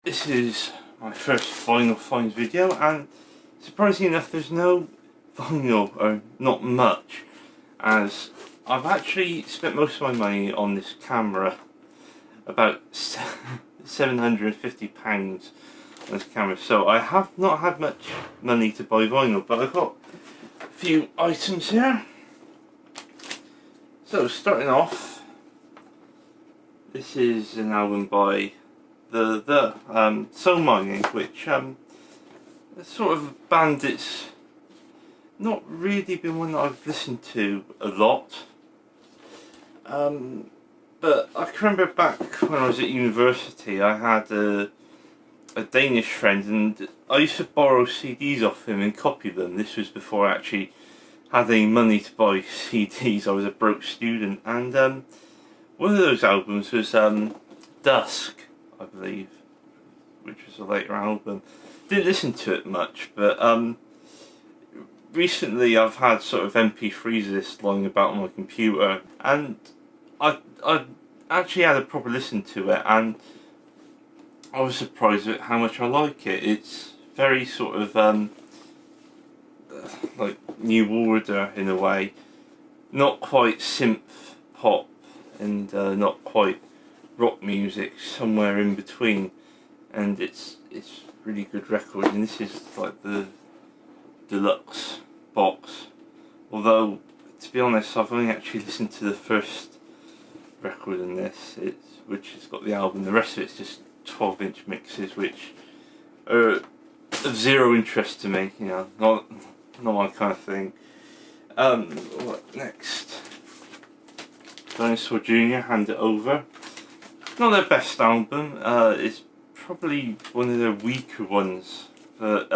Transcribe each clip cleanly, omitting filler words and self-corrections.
This is my first vinyl finds video, and surprisingly enough there's no vinyl, or not much, as I've actually spent most of my money on this camera, about £750 on this camera, so I have not had much money to buy vinyl, but I've got a few items here. So starting off, this is an album by the Soul Mining, which sort of a band that's not really been one that I've listened to a lot. But I can remember back when I was at university, I had a Danish friend, and I used to borrow CDs off him and copy them. This was before I actually had any money to buy CDs. I was a broke student, and one of those albums was Dusk, I believe, which was a later album. Didn't listen to it much, but recently I've had sort of MP3s of this lying about on my computer, and I actually had a proper listen to it, and I was surprised at how much I like it. It's very sort of like New Order in a way, not quite synth pop and not quite rock music, somewhere in between, and it's really good record. And this is like the deluxe box, although to be honest I've only actually listened to the first record in this, which has got the album. The rest of it's just 12-inch mixes, which are of zero interest to me, you know, not my kind of thing. What next? Dinosaur Jr., Hand It Over. Not their best album, it's probably one of their weaker ones, but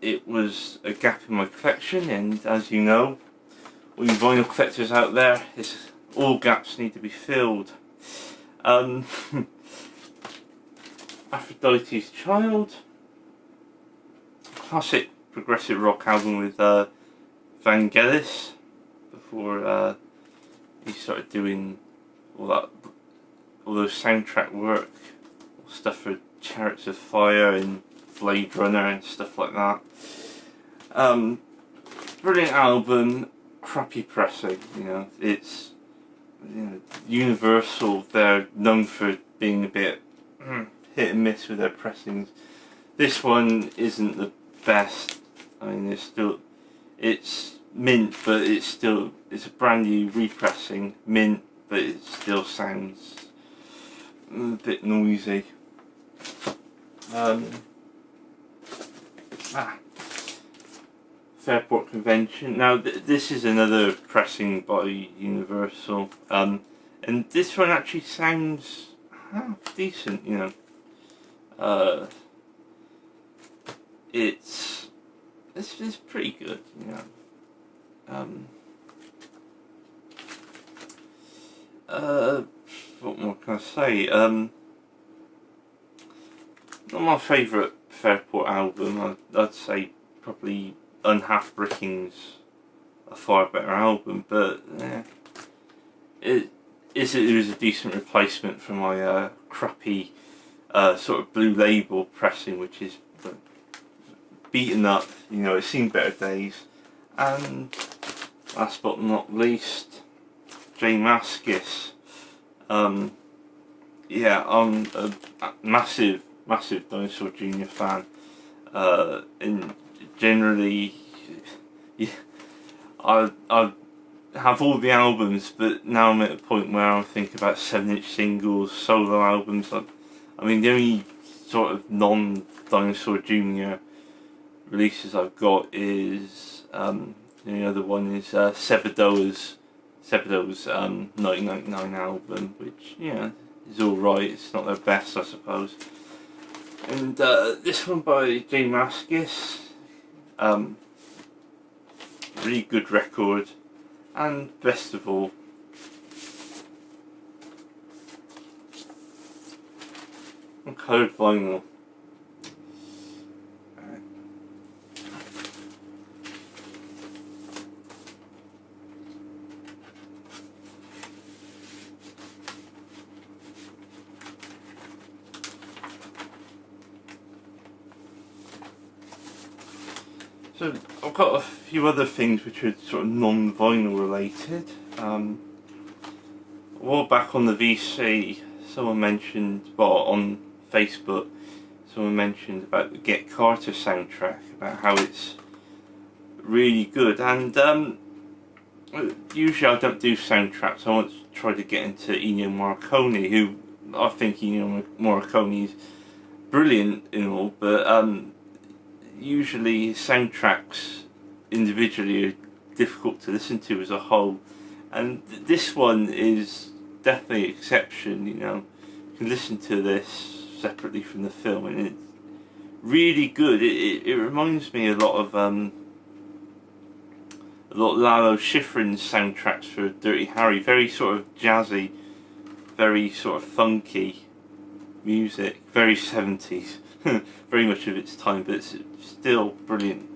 it was a gap in my collection, and as you know, all you vinyl collectors out there, all gaps need to be filled. Aphrodite's Child, classic progressive rock album with Vangelis, before he started doing all those soundtrack work, stuff for Chariots of Fire and Blade Runner and stuff like that. Brilliant album, crappy pressing. You know, it's Universal. They're known for being a bit hit and miss with their pressings. This one isn't the best. I mean, it's mint, but it's a brand new repressing. Mint, but it still sounds a bit noisy. Fairport Convention. Now this is another pressing by Universal, and this one actually sounds half decent, you know. It's pretty good, you know. What more can I say? Not my favourite Fairport album. I'd say probably Unhalf Bricking's a far better album, but it was a decent replacement for my crappy sort of Blue Label pressing, which is beaten up. You know, it's seen better days. And last but not least, J Mascis. Yeah, I'm a massive Dinosaur Jr. fan, and generally, yeah, I have all the albums, but now I'm at a point where I'm thinking about 7-inch singles, solo albums. I mean, the only sort of non-Dinosaur Jr. releases I've got is the other one is Sebadoh's 1999 album, which is alright. It's not their best, I suppose. And this one by J Mascis, really good record, and best of all, coloured vinyl. So I've got a few other things which are sort of non-vinyl related. A while back on the VC, someone mentioned, well, on Facebook, someone mentioned about the Get Carter soundtrack, about how it's really good. And usually I don't do soundtracks. I want to try to get into Ennio Morricone, who I think Ennio Morricone is brilliant in all, but usually soundtracks individually are difficult to listen to as a whole, and this one is definitely an exception. You know, you can listen to this separately from the film, and it's really good. It reminds me a lot of Lalo Schifrin's soundtracks for Dirty Harry. Very sort of jazzy, very sort of funky music, very 70s. Very much of its time, but it's still brilliant.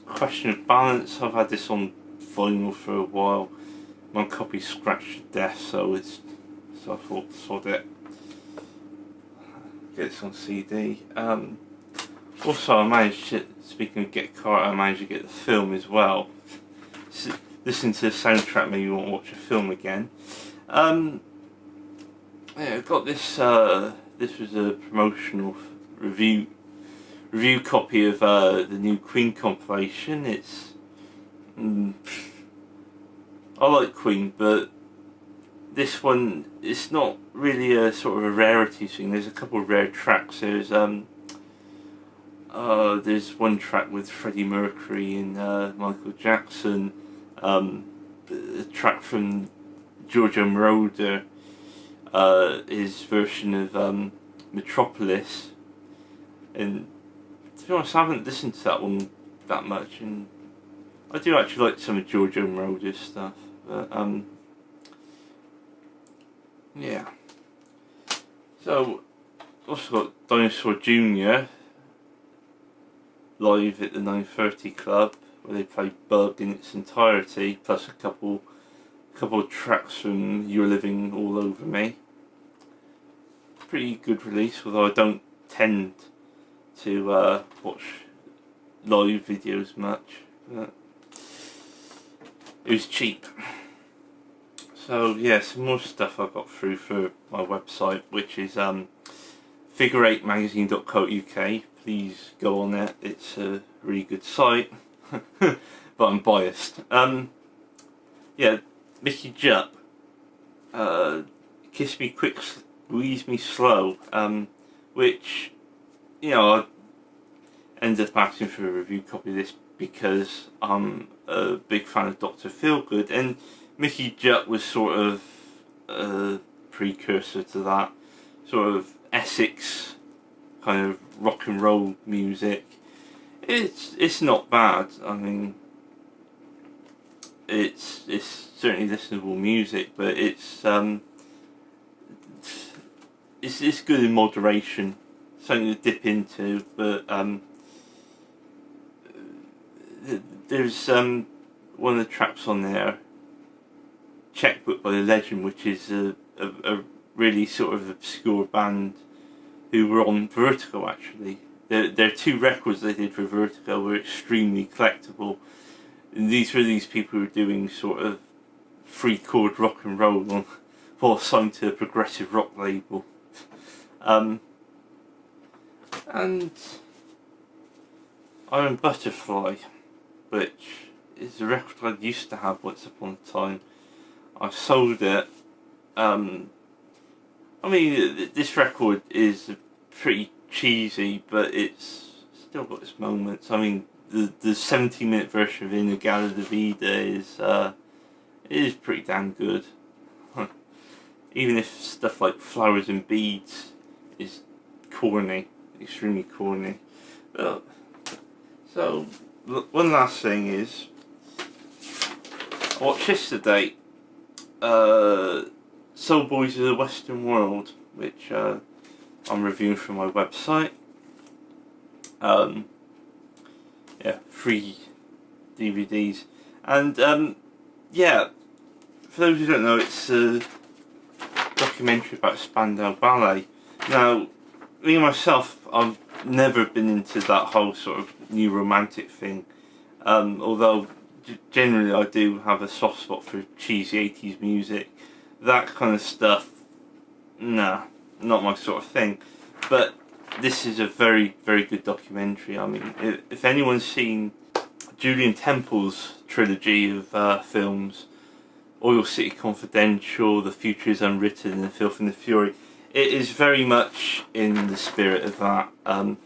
Question of Balance, I've had this on vinyl for a while. My copy scratched to death, so I thought, sod it, get this on CD. Also, I managed to, speaking of Get Carter, I managed to get the film as well. Listen to the soundtrack, maybe you want to watch a film again. Yeah, I've got this. This was a promotional review copy of the new Queen compilation. It's I like Queen, but this one, it's not really a sort of a rarity thing. There's a couple of rare tracks. There's one track with Freddie Mercury and Michael Jackson. A track from Giorgio Moroder. His version of Metropolis, and to be honest, I haven't listened to that one that much, and I do actually like some of Giorgio Moroder's stuff, but yeah. So also got Dinosaur Jr. live at the 9:30 Club, where they play Bug in its entirety, plus a couple of tracks from You're Living All Over Me. Pretty good release, although I don't tend to watch live videos much. But it was cheap. So yeah, some more stuff I got through for my website, which is figure8magazine.co.uk. Please go on there, it's a really good site. But I'm biased. Yeah, Mickey Jupp, Kiss Me Quick, Squeeze Me Slow, which, you know, I ended up asking for a review copy of this because I'm a big fan of Dr. Feelgood, and Mickey Jupp was sort of a precursor to that, sort of Essex kind of rock and roll music. It's not bad. I mean, it's certainly listenable music, but it's good in moderation, something to dip into. But there's one of the tracks on there, Checkbook by The Legend, which is a really sort of obscure band who were on Vertigo actually. Their two records they did for Vertigo were extremely collectible. And these were these people who were doing sort of free chord rock and roll while signed to a progressive rock label. And Iron Butterfly, which is a record I used to have once upon a time. I sold it. I mean, this record is pretty cheesy, but it's still got its moments. I mean, the 17-minute version of Inagala de Vida is pretty damn good. Even if stuff like Flowers and Beads is corny, extremely corny. So, one last thing is, I watched yesterday Soul Boys of the Western World, which I'm reviewing from my website. Yeah, free DVDs. And yeah, for those who don't know, it's a documentary about Spandau Ballet. Now, me myself, I'm never been into that whole sort of new romantic thing. Although generally I do have a soft spot for cheesy 80s music. That kind of stuff, nah, not my sort of thing. But this is a very, very good documentary. I mean, if anyone's seen Julian Temple's trilogy of films, Oil City Confidential, The Future is Unwritten, and The Filth and the Fury, it is very much in the spirit of that. And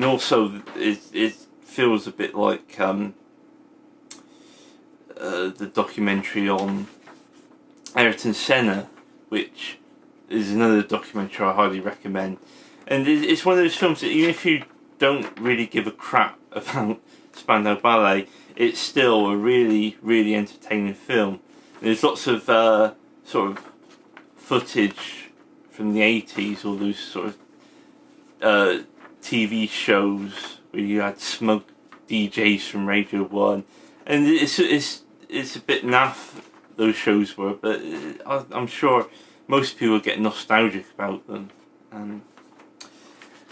also, it feels a bit like the documentary on Ayrton Senna, which is another documentary I highly recommend. And it's one of those films that even if you don't really give a crap about Spandau Ballet, it's still a really, really entertaining film. There's lots of sort of footage from the 80s, all those sort of TV shows where you had smug DJs from Radio 1. And it's a bit naff, those shows were, but I'm sure most people get nostalgic about them. And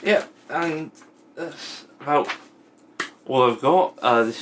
yeah, and that's about all I've got. This